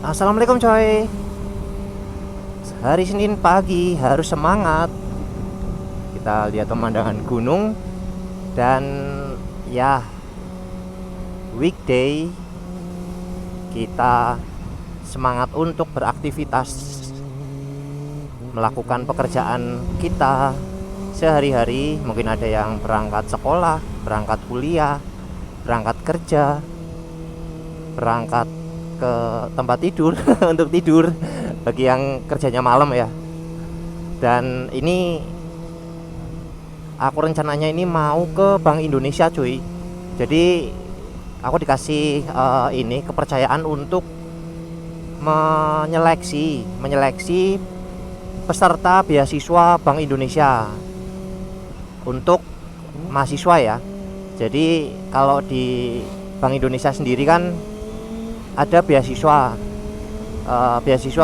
Assalamualaikum coy. Hari Senin pagi harus semangat. Kita lihat pemandangan gunung. Dan ya, weekday kita semangat untuk beraktivitas, melakukan pekerjaan kita sehari-hari. Mungkin ada yang berangkat sekolah, berangkat kuliah, berangkat kerja, berangkat ke tempat tidur untuk tidur bagi yang kerjanya malam ya. Dan ini aku rencananya ini mau ke Bank Indonesia cuy. Jadi aku dikasih ini kepercayaan untuk menyeleksi peserta beasiswa Bank Indonesia untuk mahasiswa ya. Jadi kalau di Bank Indonesia sendiri kan ada beasiswa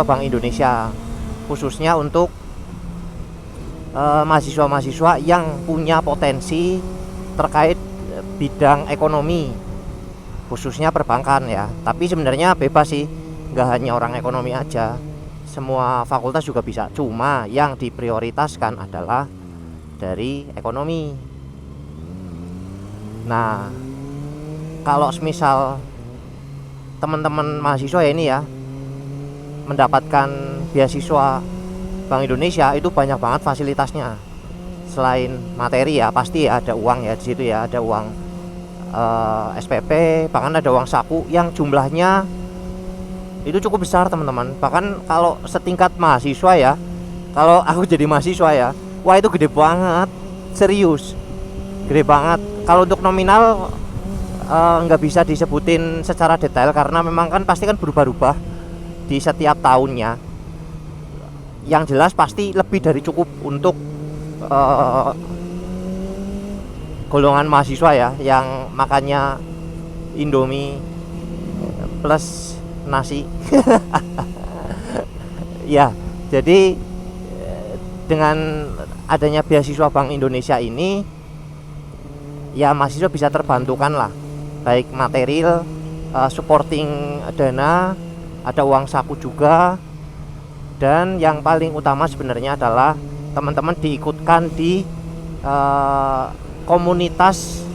Bank Indonesia khususnya untuk mahasiswa-mahasiswa yang punya potensi terkait bidang ekonomi, khususnya perbankan ya. Tapi sebenarnya bebas sih, nggak hanya orang ekonomi aja, semua fakultas juga bisa. Cuma yang diprioritaskan adalah dari ekonomi. Nah, kalau semisal teman-teman mahasiswa ya ini ya mendapatkan beasiswa Bank Indonesia, itu banyak banget fasilitasnya. Selain materi ya, pasti ada uang ya di situ ya, ada uang SPP, bahkan ada uang saku yang jumlahnya itu cukup besar teman-teman. Bahkan kalau setingkat mahasiswa ya, kalau aku jadi mahasiswa ya, wah itu gede banget, serius, gede banget. Kalau untuk nominal nggak bisa disebutin secara detail karena memang kan pasti kan berubah-ubah di setiap tahunnya. Yang jelas pasti lebih dari cukup untuk golongan mahasiswa ya, yang makannya Indomie plus nasi. Ya, jadi dengan adanya beasiswa Bank Indonesia ini ya mahasiswa bisa terbantukan lah, baik material, supporting dana, ada uang saku juga. Dan yang paling utama sebenarnya adalah teman-teman diikutkan di komunitas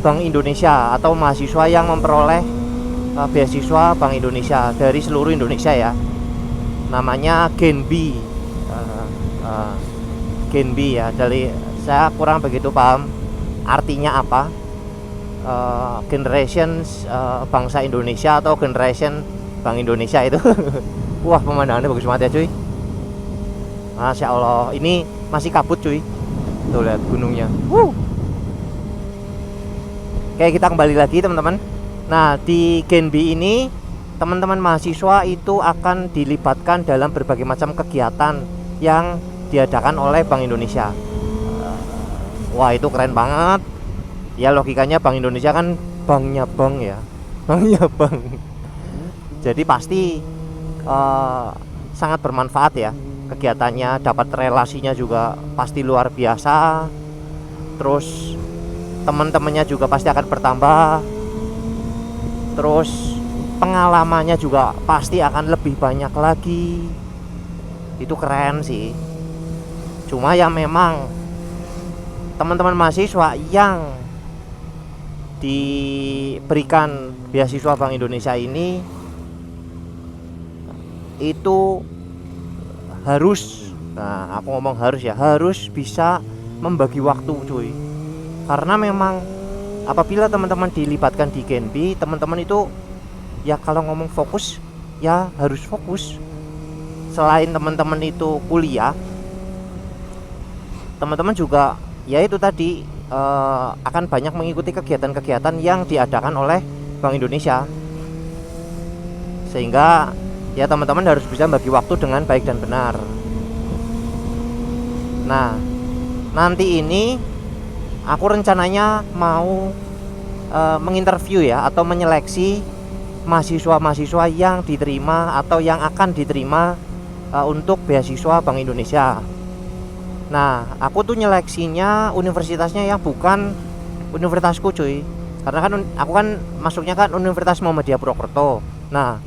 Bank Indonesia atau mahasiswa yang memperoleh beasiswa Bank Indonesia dari seluruh Indonesia ya. Namanya Genbi, Genbi ya. Dari saya kurang begitu paham artinya apa. Generations bangsa Indonesia atau Generation Bank Indonesia itu. Wah, pemandangannya bagus banget ya cuy. Masya Allah, ini masih kabut cuy. Tuh lihat gunungnya. Oke, kita kembali lagi teman-teman. Nah, di Genbi ini teman-teman mahasiswa itu akan dilibatkan dalam berbagai macam kegiatan yang diadakan oleh Bank Indonesia. Wah, itu keren banget. Ya logikanya Bank Indonesia kan banknya bank ya. Banknya bank. Jadi pasti sangat bermanfaat ya kegiatannya, dapat relasinya juga pasti luar biasa. Terus teman-temannya juga pasti akan bertambah. Terus pengalamannya juga pasti akan lebih banyak lagi. Itu keren sih. Cuma yang memang teman-teman mahasiswa yang diberikan beasiswa Bank Indonesia ini itu harus, nah aku ngomong harus ya, harus bisa membagi waktu cuy. Karena memang apabila teman-teman dilibatkan di Genbi, teman-teman itu ya kalau ngomong fokus ya harus fokus. Selain teman-teman itu kuliah, teman-teman juga ya itu tadi akan banyak mengikuti kegiatan-kegiatan yang diadakan oleh Bank Indonesia. Sehingga ya teman-teman harus bisa bagi waktu dengan baik dan benar. Nah, nanti ini aku rencananya mau menginterview ya, atau menyeleksi mahasiswa-mahasiswa yang diterima atau yang akan diterima untuk beasiswa Bank Indonesia. Nah, aku tuh nyeleksinya universitasnya yang bukan universitasku cuy. Karena kan aku kan masuknya kan Universitas Muhammadiyah Purwokerto. Nah,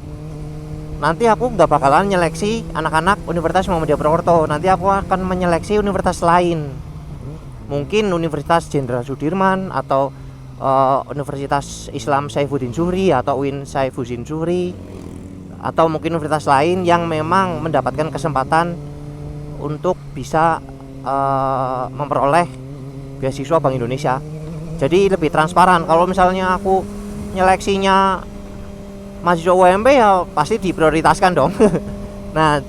nanti aku nggak bakalan nyeleksi anak-anak Universitas Muhammadiyah Purwokerto. Nanti aku akan menyeleksi universitas lain. Mungkin Universitas Jenderal Sudirman atau Universitas Islam Saifuddin Zuhri atau UIN Saifuddin Zuhri, atau mungkin universitas lain yang memang mendapatkan kesempatan untuk bisa memperoleh beasiswa Bank Indonesia. Jadi lebih transparan. Kalau misalnya aku nyeleksinya mahasiswa UMP ya pasti diprioritaskan dong. Nah,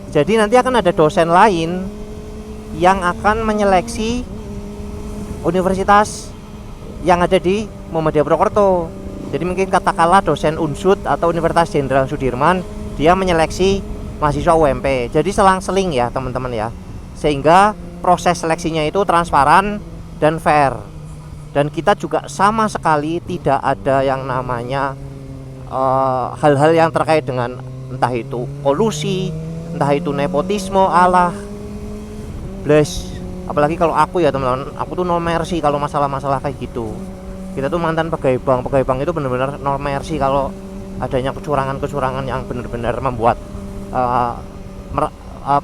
jadi nanti akan ada dosen lain yang akan menyeleksi universitas yang ada di Muhammadiyah Purwokerto. Jadi mungkin katakanlah dosen Unsud atau Universitas Jenderal Sudirman, dia menyeleksi mahasiswa UMP. Jadi selang-seling ya teman-teman ya, sehingga proses seleksinya itu transparan dan fair. Dan kita juga sama sekali tidak ada yang namanya hal-hal yang terkait dengan entah itu kolusi, entah itu nepotisme, alah bless. Apalagi kalau aku ya teman-teman, aku tuh no mercy kalau masalah-masalah kayak gitu. Kita tuh mantan pegawai bank itu benar-benar no mercy kalau adanya kecurangan-kecurangan yang benar-benar membuat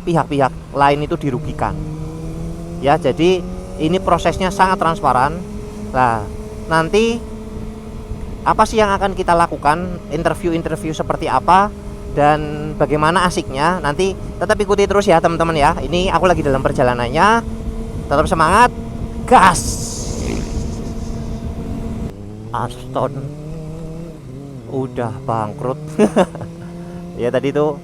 pihak-pihak lain itu dirugikan. Ya, jadi ini prosesnya sangat transparan. Nah, nanti apa sih yang akan kita lakukan, interview seperti apa dan bagaimana asiknya, nanti tetap ikuti terus ya teman-teman ya. Ini aku lagi dalam perjalanannya. Tetap semangat, gas. Aston udah bangkrut. Ya tadi tuh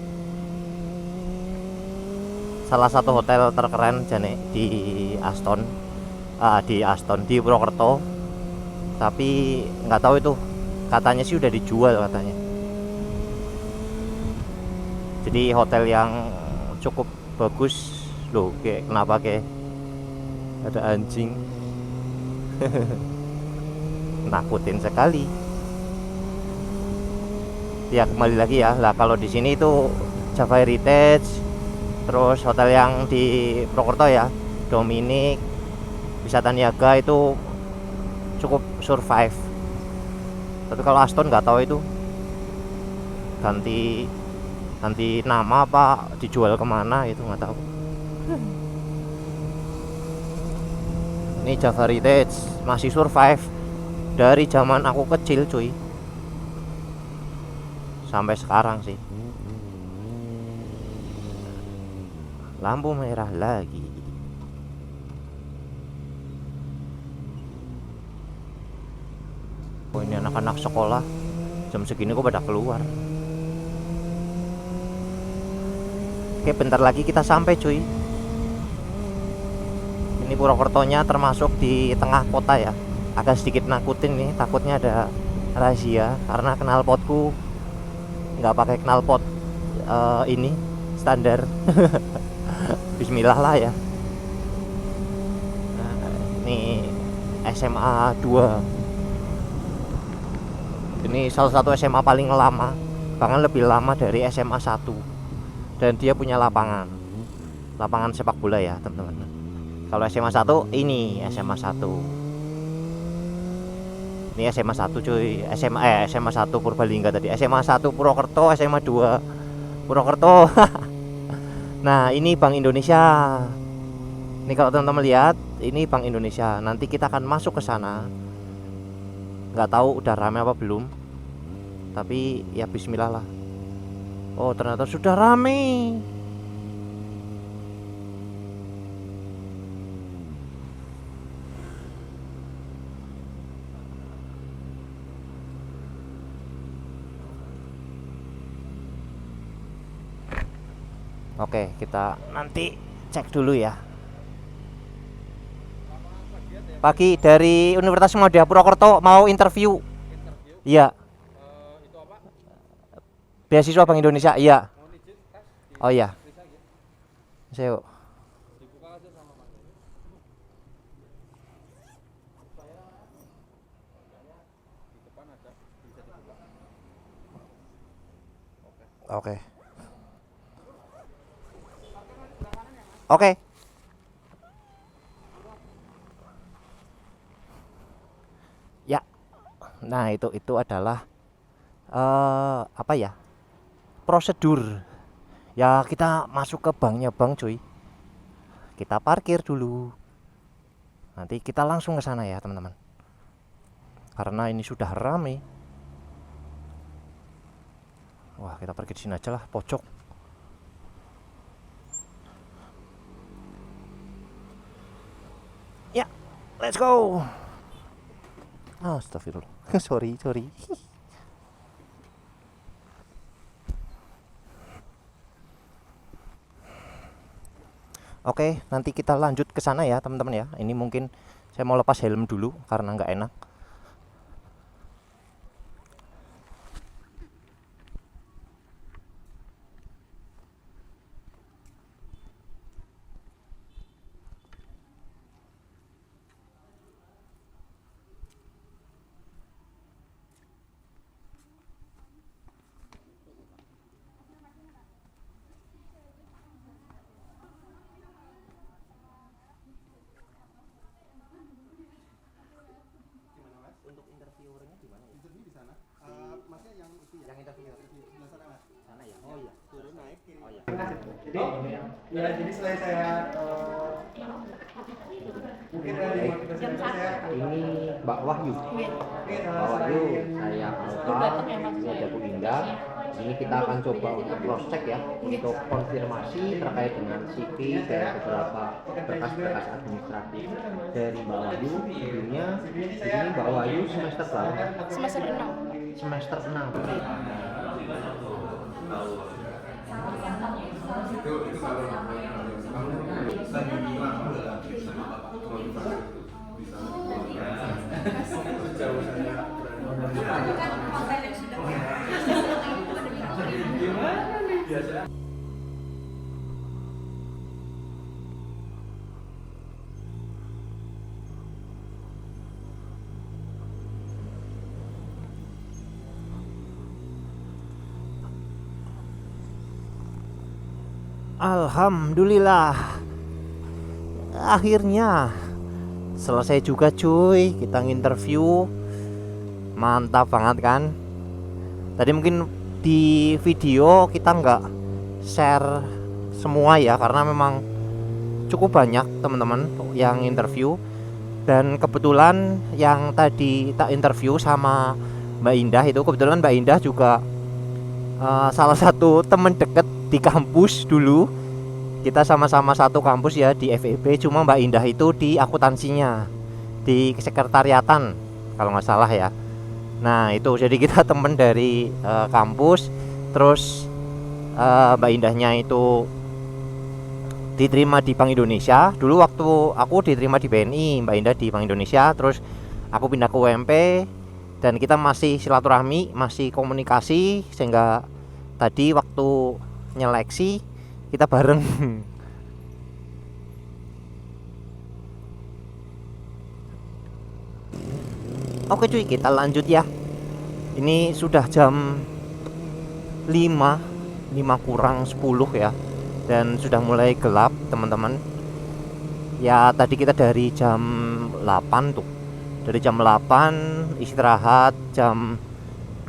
salah satu hotel terkeren jane di Aston, di Purwokerto. Tapi nggak tahu itu, katanya sih udah dijual katanya. Jadi hotel yang cukup bagus loh, kayak kenapa kayak ada anjing. Nakutin sekali. Ya kembali lagi ya lah, kalau di sini itu Java Heritage, terus hotel yang di Purwokerto ya Dominic, Wisata Niaga itu cukup survive. Tapi kalau Aston nggak tahu itu ganti nama apa dijual kemana itu nggak tahu. Ini Java Heritage masih survive dari zaman aku kecil cuy, sampai sekarang sih. Lampu merah lagi. Oh, ini anak-anak sekolah jam segini kok pada keluar. Oke, bentar lagi kita sampai cuy. Ini Purwokertonya termasuk di tengah kota ya. Agak sedikit nakutin nih, takutnya ada razia karena knalpotku nggak pakai knalpot ini standar. Bismillah lah ya. Nah, ini SMA 2. Ini salah satu SMA paling lama, bahkan lebih lama dari SMA 1. Dan dia punya lapangan sepak bola ya teman-teman. Kalau SMA 1 ini SMA 1. Ini SMA 1 cuy, SMA 1 Purbalingga tadi, SMA 1 Purwokerto, SMA 2 Purwokerto. Nah, ini Bank Indonesia. Ini kalau teman-teman lihat, ini Bank Indonesia. Nanti kita akan masuk ke sana. Nggak tahu udah rame apa belum. Tapi ya bismillah lah. Oh, ternyata sudah rame. Oke, kita nanti cek dulu ya. Pagi dari Universitas Muhammadiyah Purwokerto mau interview. Iya. Itu apa? Beasiswa Bank Indonesia, iya. Oh iya. Saya. Oke. Oke. Nah, itu adalah apa ya? Prosedur. Ya, kita masuk ke banknya bank, cuy. Kita parkir dulu. Nanti kita langsung ke sana ya, teman-teman. Karena ini sudah ramai. Wah, kita pergi di sini aja lah, pojok. Ya, let's go. Astagfirullah. sorry. Oke, nanti kita lanjut ke sana ya, teman-teman ya. Ini mungkin saya mau lepas helm dulu karena nggak enak. Untuk interviewernya di mana? Interview di sana. Maksudnya yang itu ya. Yang interviewer Di sebelah sana, Mas. sana ya. Oh iya. Turun naik kiri. Oh iya. Jadi setelah saya mungkin dari motivasi saya Ini Mbak Wahyu. Mbak Wahyu, saya Alfa, ini ada Bu Indah. Ini kita akan coba untuk cross check ya, untuk konfirmasi terkait dengan CV dan beberapa berkas-berkas administratif dari Mbak Wahyu. Sebelumnya, ini Mbak Wahyu semester berapa? Semester 6. Semester 6. Alhamdulillah, akhirnya selesai juga cuy. Kita nginterview, mantap banget kan. Tadi mungkin di video kita nggak share semua ya, karena memang cukup banyak teman-teman yang interview. Dan kebetulan yang tadi tak interview sama Mbak Indah itu, kebetulan Mbak Indah juga salah satu teman deket di kampus dulu. Kita sama-sama satu kampus ya di FEB, cuma Mbak Indah itu di akuntansinya, di sekretariatan kalau nggak salah ya. Nah itu jadi kita temen dari kampus. Terus Mbak Indahnya itu diterima di Bank Indonesia. Dulu waktu aku diterima di BNI, Mbak Indah di Bank Indonesia. Terus aku pindah ke UMP, dan kita masih silaturahmi, masih komunikasi, sehingga tadi waktu nyeleksi kita bareng. Oke cuy, kita lanjut ya. Ini sudah jam 5 kurang 10 ya, dan sudah mulai gelap teman-teman. Ya tadi kita dari jam 8 tuh. Dari jam 8 istirahat jam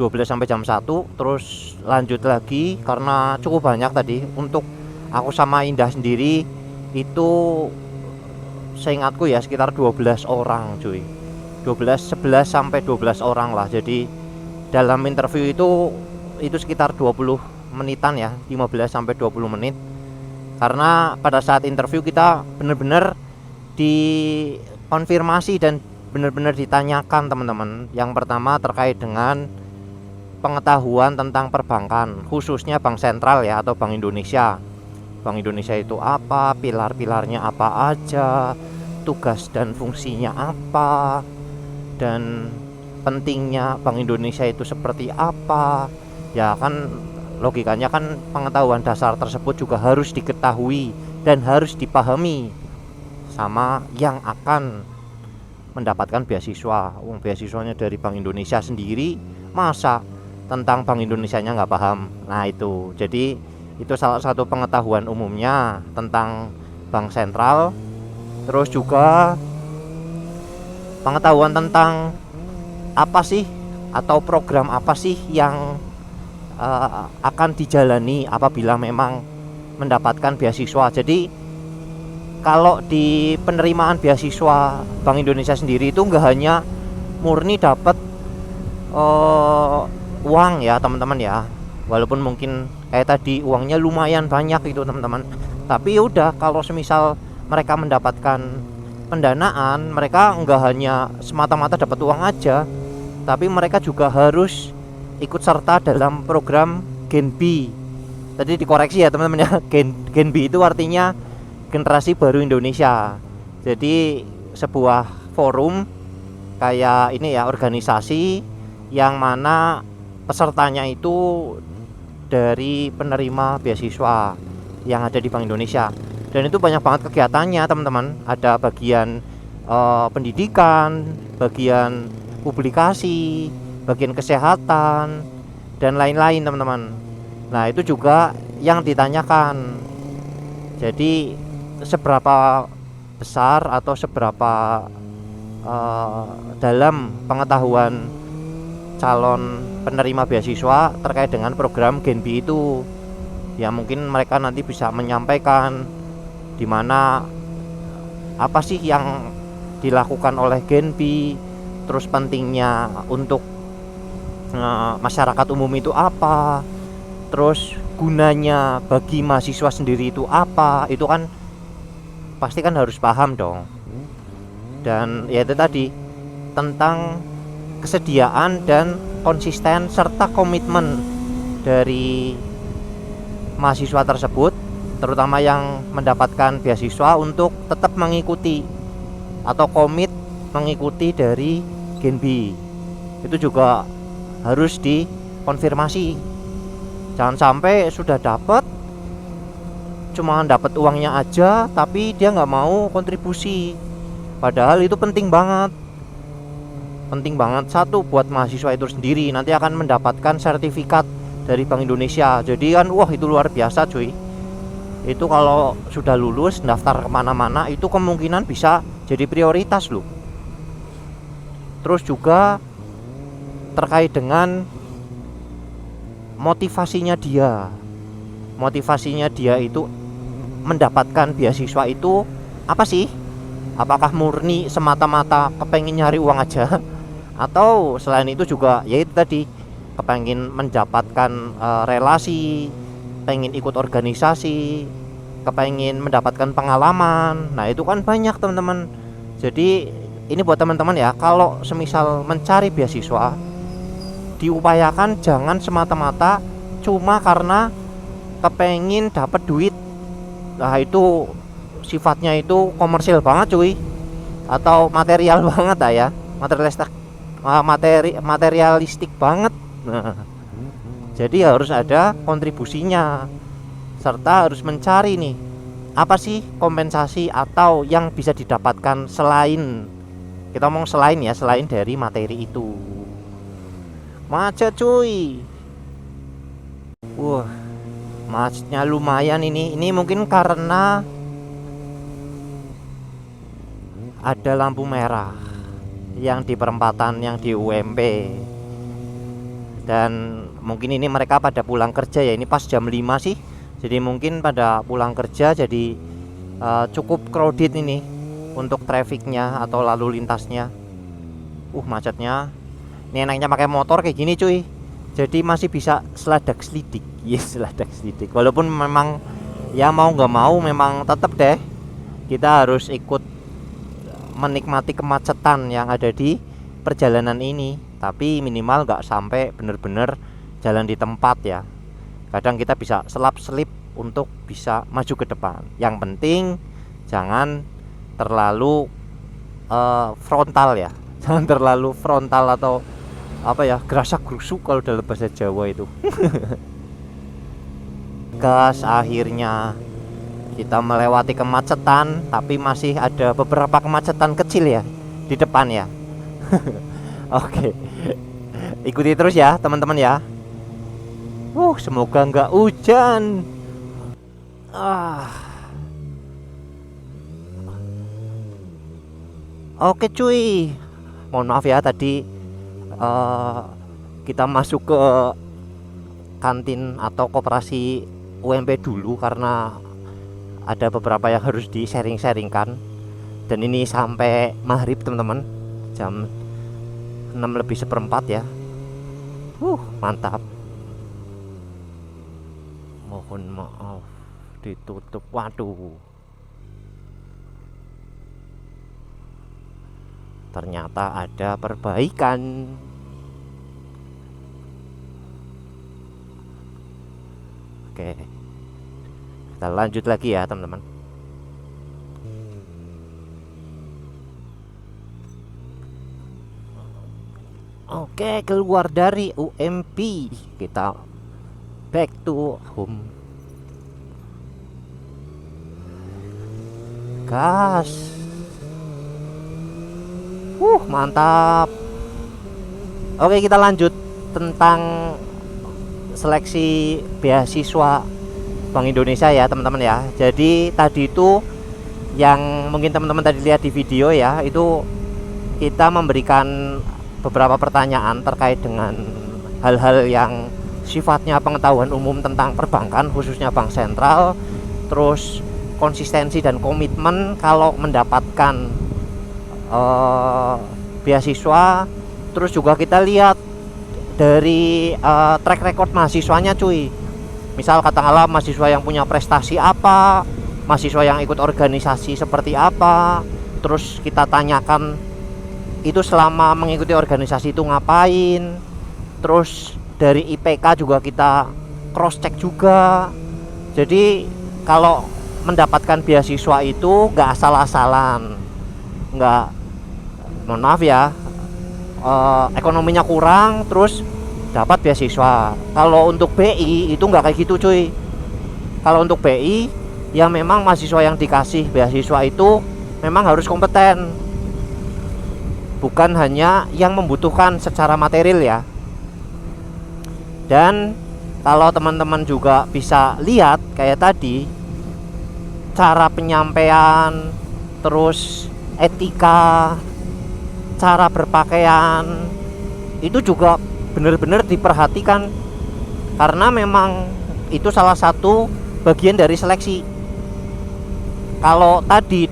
12 sampai jam 1, terus lanjut lagi karena cukup banyak tadi. Untuk aku sama Indah sendiri itu seingatku ya sekitar 12 orang cuy. 11 sampai 12 orang lah. Jadi dalam interview itu sekitar 20 menitan ya, 15 sampai 20 menit. Karena pada saat interview kita benar-benar dikonfirmasi dan benar-benar ditanyakan teman-teman. Yang pertama terkait dengan pengetahuan tentang perbankan, khususnya Bank Sentral ya, atau Bank Indonesia. Bank Indonesia itu apa, pilar-pilarnya apa aja, tugas dan fungsinya apa, dan pentingnya Bank Indonesia itu seperti apa. Ya kan logikanya kan pengetahuan dasar tersebut juga harus diketahui dan harus dipahami sama yang akan mendapatkan beasiswa. Beasiswanya dari Bank Indonesia sendiri, masa tentang Bank Indonesianya nggak paham. Nah itu, jadi itu salah satu pengetahuan umumnya tentang Bank Sentral. Terus juga pengetahuan tentang apa sih atau program apa sih yang akan dijalani apabila memang mendapatkan beasiswa. Jadi kalau di penerimaan beasiswa Bank Indonesia sendiri itu nggak hanya murni dapat uang ya teman-teman ya, walaupun mungkin kayak tadi uangnya lumayan banyak itu teman-teman, tapi udah kalau semisal mereka mendapatkan pendanaan, mereka nggak hanya semata-mata dapat uang aja, tapi mereka juga harus ikut serta dalam program Gen-B. Tadi dikoreksi ya teman-teman ya, Gen-B itu artinya generasi baru Indonesia. Jadi sebuah forum kayak ini ya, organisasi yang mana pesertanya itu dari penerima beasiswa yang ada di Bank Indonesia. Dan itu banyak banget kegiatannya teman-teman. Ada bagian pendidikan, bagian publikasi, bagian kesehatan, dan lain-lain teman-teman. Nah itu juga yang ditanyakan. Jadi seberapa besar atau seberapa dalam pengetahuan calon penerima beasiswa terkait dengan program Gen-B itu. Ya mungkin mereka nanti bisa menyampaikan di mana apa sih yang dilakukan oleh Gen-B, terus pentingnya untuk masyarakat umum itu apa, terus gunanya bagi mahasiswa sendiri itu apa. Itu kan pasti kan harus paham dong. Dan ya itu tadi, tentang kesediaan dan konsisten serta komitmen dari mahasiswa tersebut, terutama yang mendapatkan beasiswa, untuk tetap mengikuti atau komit mengikuti dari Gen-B. Itu juga harus dikonfirmasi. Jangan sampai sudah dapat, cuma dapat uangnya aja tapi dia nggak mau kontribusi. Padahal itu penting banget. Penting banget, satu, buat mahasiswa itu sendiri, nanti akan mendapatkan sertifikat dari Bank Indonesia. Jadi kan wah itu luar biasa cuy. Itu kalau sudah lulus daftar kemana-mana itu kemungkinan bisa jadi prioritas loh. Terus juga terkait dengan motivasinya dia. Motivasinya dia itu mendapatkan beasiswa itu apa sih? Apakah murni semata-mata kepengen nyari uang aja, atau selain itu juga ya itu tadi, kepengen mendapatkan relasi, pengen ikut organisasi, kepengen mendapatkan pengalaman. Nah itu kan banyak teman-teman. Jadi ini buat teman-teman ya, kalau semisal mencari beasiswa, diupayakan jangan semata-mata cuma karena kepengen dapat duit. Nah itu sifatnya itu komersil banget cuy, atau material banget ya, materialistik banget. Nah, jadi harus ada kontribusinya, serta harus mencari nih apa sih kompensasi atau yang bisa didapatkan selain, kita ngomong selain ya, selain dari materi itu. Macet cuy. Wah, macetnya lumayan ini. Ini mungkin karena ada lampu merah yang di perempatan, yang di UMP. Dan mungkin ini mereka pada pulang kerja ya, ini pas jam 5 sih. Jadi mungkin pada pulang kerja, jadi cukup crowded ini untuk trafficnya atau lalu lintasnya. Macetnya. Ini enaknya pakai motor kayak gini cuy. Jadi masih bisa seladak selidik. Yes, seladak selidik. Walaupun memang ya mau nggak mau memang tetap deh kita harus ikut menikmati kemacetan yang ada di perjalanan ini. Tapi minimal nggak sampai bener-bener jalan di tempat ya. Kadang kita bisa selap-selip untuk bisa maju ke depan. Yang penting jangan terlalu frontal ya. Jangan terlalu frontal atau apa ya, gerasak gerusuk kalau dalam bahasa Jawa itu. Gas, akhirnya kita melewati kemacetan, tapi masih ada beberapa kemacetan kecil ya di depan ya. Oke, ikuti terus ya teman-teman ya. Semoga nggak hujan. Oke cuy, mohon maaf ya tadi kita masuk ke kantin atau koperasi UMP dulu karena ada beberapa yang harus di-sharing-sharingkan. Dan ini sampai maghrib teman-teman, jam 6:04 ya. Mantap. Mohon maaf ditutup. Waduh, ternyata ada perbaikan. Oke, kita lanjut lagi ya teman-teman. Oke, keluar dari UMP, kita back to home. Gas. Mantap. Oke, kita lanjut tentang seleksi beasiswa Bank Indonesia ya teman-teman ya. Jadi tadi itu yang mungkin teman-teman tadi lihat di video ya, itu kita memberikan beberapa pertanyaan terkait dengan hal-hal yang sifatnya pengetahuan umum tentang perbankan, khususnya bank sentral, terus konsistensi dan komitmen kalau mendapatkan beasiswa. Terus juga kita lihat dari track record mahasiswanya cuy. Misal katakanlah mahasiswa yang punya prestasi apa, mahasiswa yang ikut organisasi seperti apa. Terus kita tanyakan itu selama mengikuti organisasi itu ngapain. Terus dari IPK juga kita cross check juga. Jadi kalau mendapatkan beasiswa itu nggak asal-asalan, nggak, mohon maaf ya, ekonominya kurang terus dapat beasiswa. Kalau untuk BI itu nggak kayak gitu cuy. Kalau untuk BI ya memang mahasiswa yang dikasih beasiswa itu memang harus kompeten, bukan hanya yang membutuhkan secara material ya. Dan kalau teman-teman juga bisa lihat kayak tadi, cara penyampaian, terus etika, cara berpakaian itu juga benar-benar diperhatikan, karena memang itu salah satu bagian dari seleksi. Kalau tadi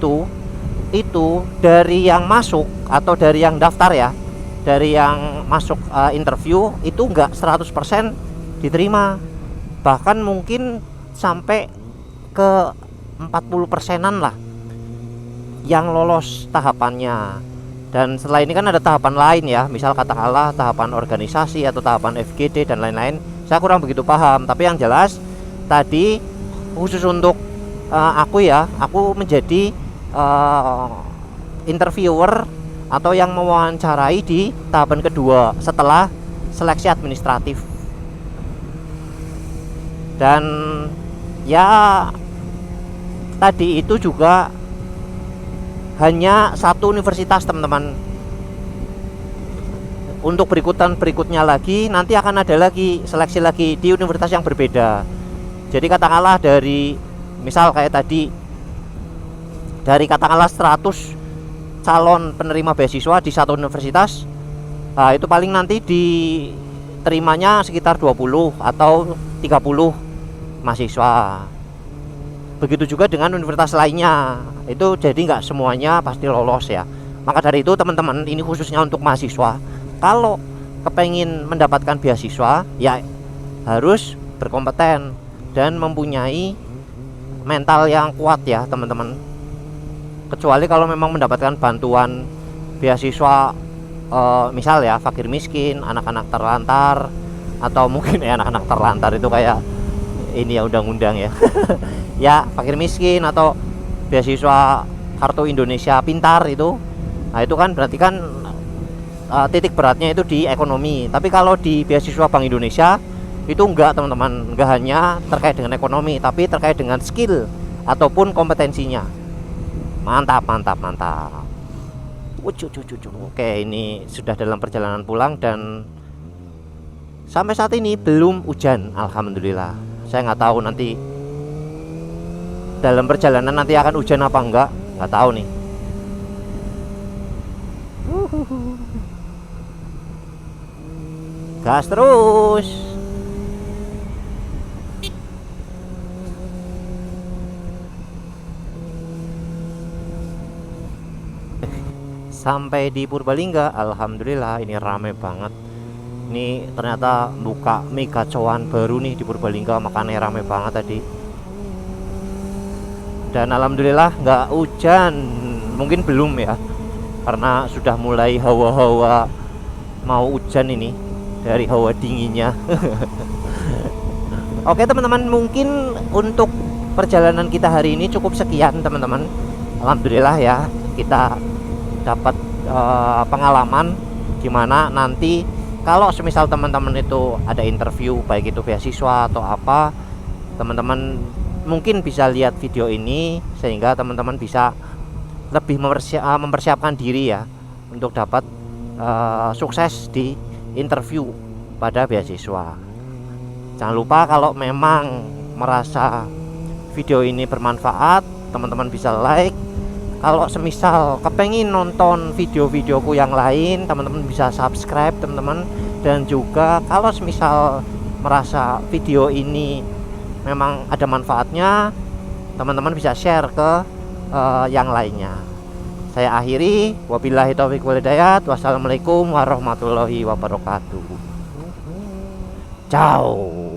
itu dari yang masuk atau dari yang daftar ya, dari yang masuk interview itu enggak 100% diterima, bahkan mungkin sampai ke 40%-an lah yang lolos tahapannya. Dan setelah ini kan ada tahapan lain ya, misal katakanlah tahapan organisasi atau tahapan FGD dan lain-lain. Saya kurang begitu paham, tapi yang jelas tadi khusus untuk aku ya, aku menjadi interviewer atau yang mewawancarai di tahapan kedua setelah seleksi administratif. Dan ya tadi itu juga hanya satu universitas teman-teman. Untuk berikutnya lagi nanti akan ada lagi seleksi lagi di universitas yang berbeda. Jadi katakanlah dari misal kayak tadi, dari katakanlah 100 calon penerima beasiswa di satu universitas, nah itu paling nanti diterimanya sekitar 20 atau 30 mahasiswa. Begitu juga dengan universitas lainnya, itu jadi nggak semuanya pasti lolos ya. Maka dari itu teman-teman, ini khususnya untuk mahasiswa, kalau kepengin mendapatkan beasiswa ya harus berkompeten dan mempunyai mental yang kuat ya teman-teman. Kecuali kalau memang mendapatkan bantuan beasiswa misal ya fakir miskin, anak-anak terlantar, atau mungkin anak-anak terlantar itu kayak ini ya undang-undang ya. Ya fakir miskin atau beasiswa kartu Indonesia Pintar itu, nah itu kan berarti kan titik beratnya itu di ekonomi. Tapi kalau di beasiswa Bank Indonesia itu enggak teman-teman, enggak hanya terkait dengan ekonomi, tapi terkait dengan skill ataupun kompetensinya. Mantap. Oke, ini sudah dalam perjalanan pulang dan sampai saat ini belum hujan, alhamdulillah. Saya nggak tahu nanti dalam perjalanan nanti akan hujan apa enggak, nggak tahu nih. gas terus. Sampai di Purbalingga, alhamdulillah ini rame banget. Ini ternyata buka mie gacoan baru nih di Purbalingga, makanya rame banget tadi. Dan alhamdulillah nggak hujan, mungkin belum ya, karena sudah mulai hawa-hawa mau hujan ini dari hawa dinginnya. Oke teman-teman, mungkin untuk perjalanan kita hari ini cukup sekian teman-teman. Alhamdulillah ya, kita dapat pengalaman gimana nanti kalau semisal teman-teman itu ada interview, baik itu beasiswa atau apa, teman-teman mungkin bisa lihat video ini sehingga teman-teman bisa lebih mempersiapkan diri ya untuk dapat sukses di interview pada beasiswa. Jangan lupa kalau memang merasa video ini bermanfaat, teman-teman bisa like. Kalau semisal kepengen nonton video-videoku yang lain, teman-teman bisa subscribe teman-teman. Dan juga kalau semisal merasa video ini memang ada manfaatnya, teman-teman bisa share ke yang lainnya. Saya akhiri, wabillahi taufiq wal hidayah. Wassalamualaikum warahmatullahi wabarakatuh. Ciao.